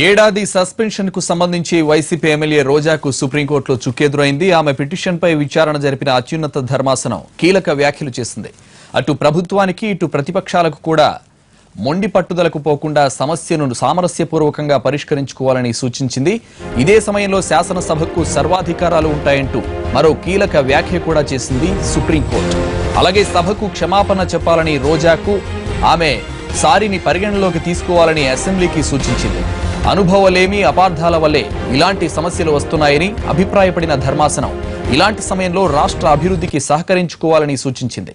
ఏడాది సస్పెన్షన్ కు సంబంధించి వైసీపీ ఎమ్మెల్యే రోజాకు సుప్రీంకోర్టులో చుక్కెదురైంది. ఆమె పిటిషన్పై విచారణ జరిపిన అత్యున్నత ధర్మాసనం కీలక వ్యాఖ్యలు చేసింది. అటు ప్రభుత్వానికి ఇటు ప్రతిపక్షాలకు కూడా మొండి పట్టుదలకు పోకుండా సమస్యను సామరస్యపూర్వకంగా పరిష్కరించుకోవాలని సూచించింది. ఇదే సమయంలో శాసనసభకు సర్వాధికారాలు ఉంటాయంటూ మరో కీలక వ్యాఖ్య కూడా చేసింది సుప్రీంకోర్టు. అలాగే సభకు క్షమాపణ చెప్పాలని రోజాకు ఆమె సారిని పరిగణలోకి తీసుకోవాలని అసెంబ్లీకి సూచించింది. అనుభవలేమి అపార్థాల వల్లే ఇలాంటి సమస్యలు వస్తున్నాయని అభిప్రాయపడిన ధర్మాసనం ఇలాంటి సమయంలో రాష్ట్ర అభివృద్ధికి సహకరించుకోవాలని సూచించింది.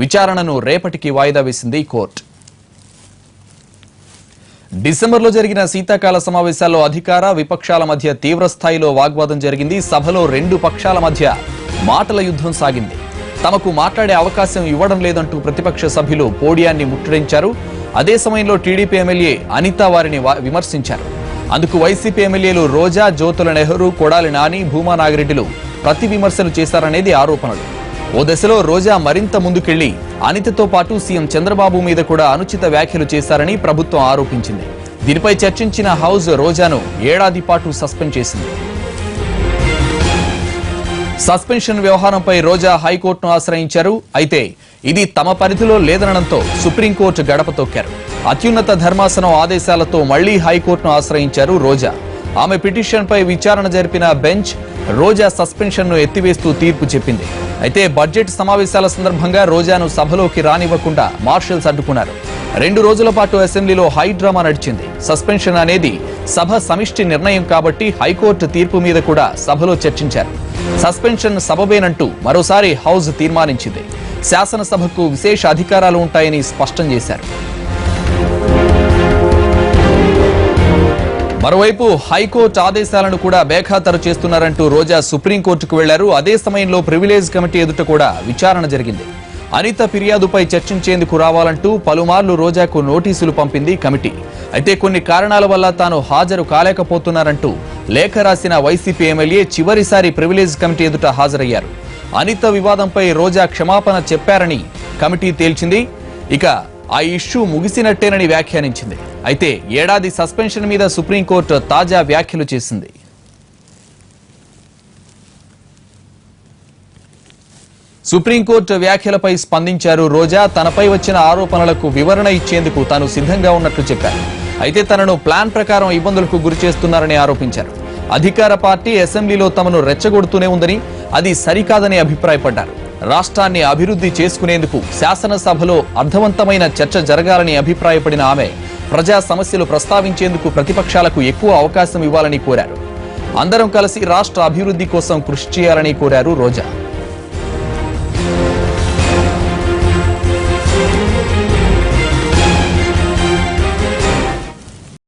విచారణను రేపటికి వాయిదా వేసింది కోర్టు. డిసెంబర్లో జరిగిన శీతాకాల సమావేశాల్లో అధికార విపక్షాల మధ్య తీవ్రస్థాయిలో వాగ్వాదం జరిగింది. సభలో రెండు పక్షాల మధ్య మాటల యుద్ధం సాగింది. తమకు మాట్లాడే అవకాశం ఇవ్వడం లేదంటూ ప్రతిపక్ష సభ్యులు పోడియాన్ని ముట్టడించారు. అదే సమయంలో టీడీపీ ఎమ్మెల్యే అనిత వారిని విమర్శించారు. అందుకు వైసీపీ ఎమ్మెల్యేలు రోజా, జ్యోతుల నెహ్రూ, కొడాలి నాని, భూమా నాగిరెడ్డిలు ప్రతి విమర్శలు చేశారనేది ఆరోపణలు. ఓ దశలో రోజా మరింత ముందుకెళ్లి అనితతో పాటు సీఎం చంద్రబాబు మీద కూడా అనుచిత వ్యాఖ్యలు చేశారని ప్రభుత్వం ఆరోపించింది. దీనిపై చర్చించిన హౌస్ రోజాను ఏడాది పాటు సస్పెండ్ చేసింది. సస్పెన్షన్ వ్యవహారంపై రోజా హైకోర్టును ఆశ్రయించారు. అయితే ఇది తమ పరిధిలో లేదనడంతో సుప్రీంకోర్టు గడప తొక్కారు. అత్యున్నత ధర్మాసనం ఆదేశాలతో మళ్లీ హైకోర్టును ఆశ్రయించారు రోజా. ఆమె పిటిషన్పై విచారణ జరిపిన బెంచ్ రోజా సస్పెన్షన్ను ఎత్తివేస్తూ తీర్పు చెప్పింది. అయితే బడ్జెట్ సమావేశాల సందర్భంగా రోజాను సభలోకి రానివ్వకుండా మార్షల్స్ అడ్డుకున్నారు. 2 రోజుల పాటు అసెంబ్లీలో హై డ్రామా నడిచింది. సస్పెన్షన్ అనేది సభ సమిష్టి నిర్ణయం కాబట్టి హైకోర్టు తీర్పు మీద కూడా సభలో చర్చించారు. సస్పెన్షన్ సబబేనంటూ మరోసారి హౌస్ తీర్మానించింది. శాసనసభకు విశేష అధికారాలు ఉంటాయని స్పష్టం చేశారు. మరోవైపు హైకోర్టు ఆదేశాలను కూడా బేఖాతరు చేస్తున్నారంటూ రోజా సుప్రీంకోర్టుకు వెళ్లారు. అదే సమయంలో ప్రివిలేజ్ కమిటీ ఎదుట కూడా విచారణ జరిగింది. అనిత ఫిర్యాదుపై చర్చించేందుకు రావాలంటూ పలుమార్లు రోజాకు నోటీసులు పంపింది కమిటీ. అయితే కొన్ని కారణాల వల్ల తాను హాజరు కాలేకపోతున్నారంటూ లేఖ రాసిన వైసీపీ ఎమ్మెల్యే చివరిసారి ప్రివిలేజ్ కమిటీ ఎదుట హాజరయ్యారు. అనిత వివాదంపై రోజా క్షమాపణ చెప్పారని కమిటీ తేల్చింది. ఇక ఆ ఇష్యూ ముగిసినట్టేనని వ్యాఖ్యానించింది. అయితే ఏడాది సస్పెన్షన్ మీద సుప్రీంకోర్టు తాజా వ్యాఖ్యలు చేసింది. సుప్రీంకోర్టు వ్యాఖ్యలపై స్పందించారు రోజా. తనపై వచ్చిన ఆరోపణలకు వివరణ ఇచ్చేందుకు తాను సిద్ధంగా ఉన్నట్లు చెప్పారు. అయితే తనను ప్లాన్ ప్రకారం ఇబ్బందులకు గురి చేస్తున్నారని ఆరోపించారు. అధికార పార్టీ అసెంబ్లీలో తమను రెచ్చగొడుతూనే ఉందని, అది సరికాదని అభిప్రాయపడ్డారు. రాష్ట్రాన్ని అభివృద్ధి చేసుకునేందుకు శాసనసభలో అర్థవంతమైన చర్చ జరగాలని అభిప్రాయపడిన ఆమె ప్రజా సమస్యలు ప్రస్తావించేందుకు ప్రతిపక్షాలకు ఎక్కువ అవకాశం ఇవ్వాలని కోరారు. అందరం కలిసి రాష్ట్ర అభివృద్ధి కోసం కృషి చేయాలని కోరారు రోజా.